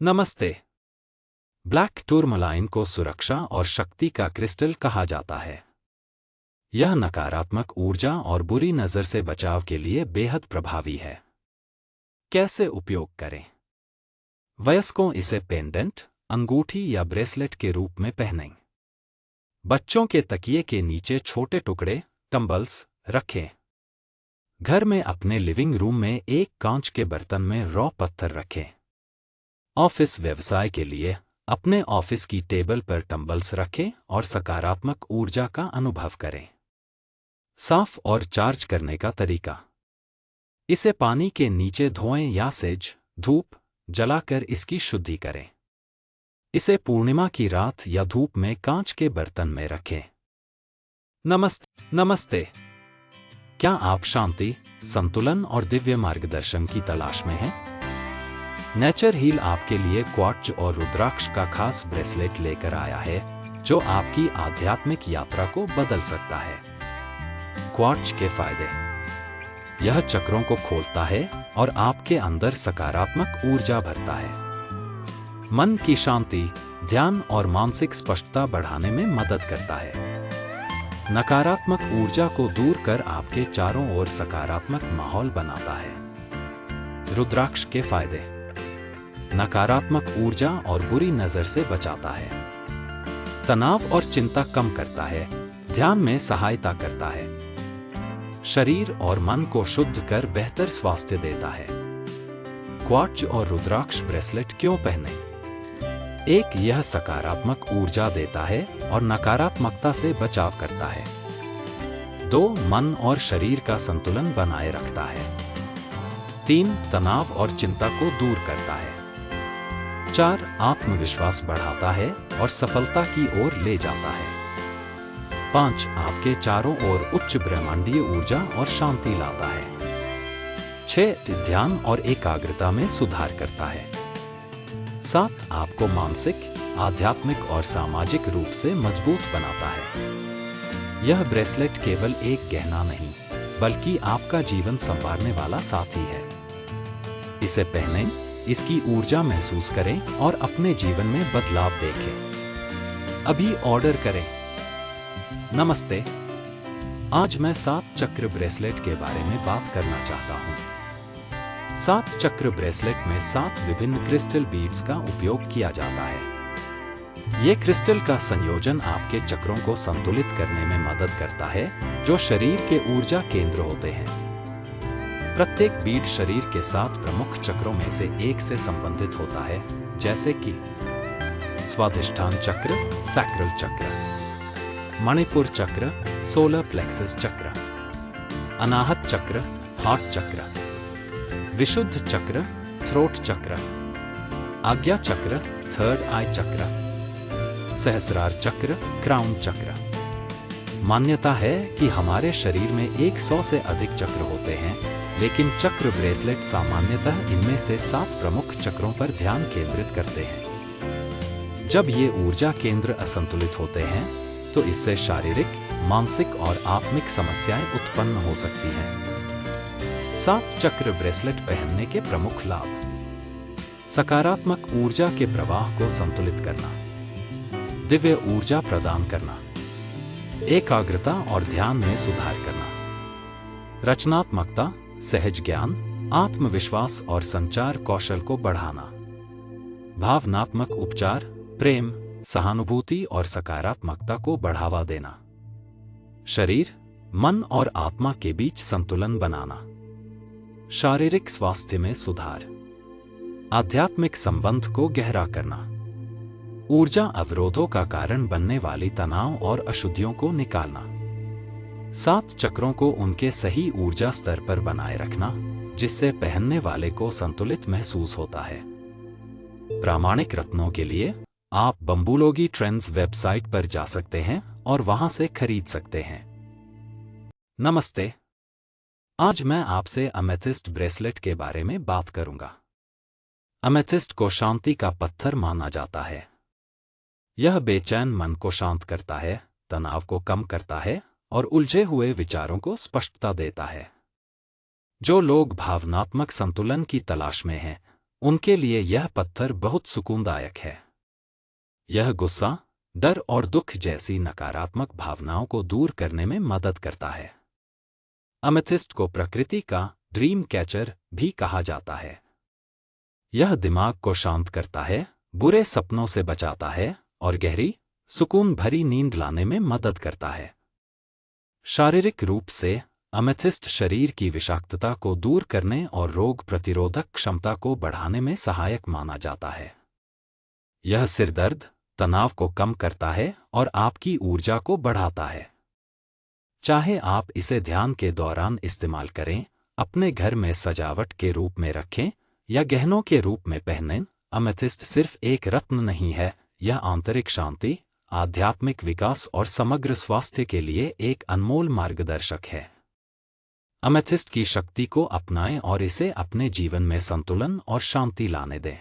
नमस्ते। Black tourmaline को सुरक्षा और शक्ति का क्रिस्टल कहा जाता है। यह नकारात्मक ऊर्जा और बुरी नज़र से बचाव के लिए बेहद प्रभावी है। कैसे उपयोग करें? वयस्कों इसे पेंडेंट, अंगूठी या ब्रेसलेट के रूप में पहनें। बच्चों के तकिए के नीचे छोटे टुकड़े, टंबल्स, रखें। घर में अपने लिविंग रूम में एक कांच के बर्तन में रॉ पत्थर रखें। ऑफिस व्यवसाय के लिए अपने ऑफिस की टेबल पर टंबल्स रखें और सकारात्मक ऊर्जा का अनुभव करें। साफ और चार्ज करने का तरीका। इसे पानी के नीचे धोएं या सेज, धूप जलाकर इसकी शुद्धि करें। इसे पूर्णिमा की रात या धूप में कांच के बर्तन में रखें। नमस्ते। क्या आप शांति, संतुलन और दिव्य मार्गदर्शन की तलाश में हैं? नेचर हील आपके लिए क्वार्ट्ज और रुद्राक्ष का खास ब्रेसलेट लेकर आया है, जो आपकी आध्यात्मिक यात्रा को बदल सकता है। क्वार्ट्ज के फायदे। यह चक्रों को खोलता है और आपके अंदर सकारात्मक ऊर्जा भरता है। मन की शांति, ध्यान और मानसिक स्पष्टता बढ़ाने में मदद करता है। नकारात्मक ऊर्जा को दूर कर आपके चारों ओर सकारात्मक माहौल बनाता है। रुद्राक्ष के फायदे। नकारात्मक ऊर्जा और बुरी नजर से बचाता है। तनाव और चिंता कम करता है, ध्यान में सहायता करता है। शरीर और मन को शुद्ध कर बेहतर स्वास्थ्य देता है। क्वार्ट्ज और रुद्राक्ष ब्रेसलेट क्यों पहनें? एक, यह सकारात्मक ऊर्जा देता है और नकारात्मकता से बचाव करता है। 2, मन और शरीर का संतुलन बनाए रखता है। 3, तनाव और चिंता को दूर करता है। 4, आत्मविश्वास बढ़ाता है और सफलता की ओर ले जाता है। 5, आपके चारों ओर उच्च ब्रह्मांडीय ऊर्जा और शांति लाता है। 6, ध्यान और एकाग्रता में सुधार करता है। 7, आपको मानसिक, आध्यात्मिक और सामाजिक रूप से मजबूत बनाता है। यह ब्रेसलेट केवल एक गहना नहीं, बल्कि आपका जीवन संवारने वाला साथी है। इसे पहनें, इसकी ऊर्जा महसूस करें और अपने जीवन में बदलाव देखें। अभी ऑर्डर करें। नमस्ते। आज मैं 7 चक्र ब्रेसलेट के बारे में बात करना चाहता हूं। 7 चक्र ब्रेसलेट में 7 विभिन्न क्रिस्टल बीड्स का उपयोग किया जाता है। ये क्रिस्टल का संयोजन आपके चक्रों को संतुलित करने में मदद करता है, जो शरीर के ऊर्जा केंद्र होते हैं। प्रत्येक बीड शरीर के 7 प्रमुख चक्रों में से एक से संबंधित होता है, जैसे कि स्वाधिष्ठान चक्र, सैक्रल चक्र, मणिपुर चक्र, सोलर प्लेक्सस चक्र, अनाहत चक्र, हार्ट चक्र, विशुद्ध चक्र, थ्रोट चक्र, आज्ञा चक्र, थर्ड आई चक्र, सहस्रार चक्र, क्राउन चक्र। मान्यता है कि हमारे शरीर में 100 से अधिक चक्र होते हैं, लेकिन चक्र ब्रेसलेट सामान्यतः इनमें से 7 प्रमुख चक्रों पर ध्यान केंद्रित करते हैं। जब ये ऊर्जा केंद्र असंतुलित होते हैं, तो इससे शारीरिक, मानसिक और आत्मिक समस्याएं उत्पन्न हो सकती हैं। 7 चक्र ब्रेसलेट पहनने के प्रमुख लाभ। सकारात्मक ऊर्जा के प्रवाह को संतुलित करना, दिव्य ऊर्जा प्रदान करना, एकाग्रता और ध्यान में सुधार करना, रचनात्मकता, सहज ज्ञान, आत्मविश्वास और संचार कौशल को बढ़ाना, भावनात्मक उपचार, प्रेम, सहानुभूति और सकारात्मकता को बढ़ावा देना, शरीर, मन और आत्मा के बीच संतुलन बनाना, शारीरिक स्वास्थ्य में सुधार, आध्यात्मिक संबंध को गहरा करना, ऊर्जा अवरोधों का कारण बनने वाली तनाव और अशुद्धियों को निकालना, 7 चक्रों को उनके सही ऊर्जा स्तर पर बनाए रखना, जिससे पहनने वाले को संतुलित महसूस होता है। प्रामाणिक रत्नों के लिए आप बम्बुलोगी ट्रेंड्स वेबसाइट पर जा सकते हैं और वहां से खरीद सकते हैं। नमस्ते। आज मैं आपसे अमेथिस्ट ब्रेसलेट के बारे में बात करूंगा। अमेथिस्ट को शांति का पत्थर माना जाता है। यह बेचैन मन को शांत करता है, तनाव को कम करता है और उलझे हुए विचारों को स्पष्टता देता है। जो लोग भावनात्मक संतुलन की तलाश में हैं, उनके लिए यह पत्थर बहुत सुकूनदायक है। यह गुस्सा, डर और दुख जैसी नकारात्मक भावनाओं को दूर करने में मदद करता है। अमेथिस्ट को प्रकृति का ड्रीम कैचर भी कहा जाता है। यह दिमाग को शांत करता है, बुरे सपनों से बचाता है और गहरी, सुकून भरी नींद लाने में मदद करता है। शारीरिक रूप से अमेथिस्ट शरीर की विषाक्तता को दूर करने और रोग प्रतिरोधक क्षमता को बढ़ाने में सहायक माना जाता है। यह सिरदर्द, तनाव को कम करता है और आपकी ऊर्जा को बढ़ाता है। चाहे आप इसे ध्यान के दौरान इस्तेमाल करें, अपने घर में सजावट के रूप में रखें या गहनों के रूप में पहनें, अमेथिस्ट सिर्फ एक रत्न नहीं है, यह आंतरिक शांति, आध्यात्मिक विकास और समग्र स्वास्थ्य के लिए एक अनमोल मार्गदर्शक है। अमेथिस्ट की शक्ति को अपनाएं और इसे अपने जीवन में संतुलन और शांति लाने दें।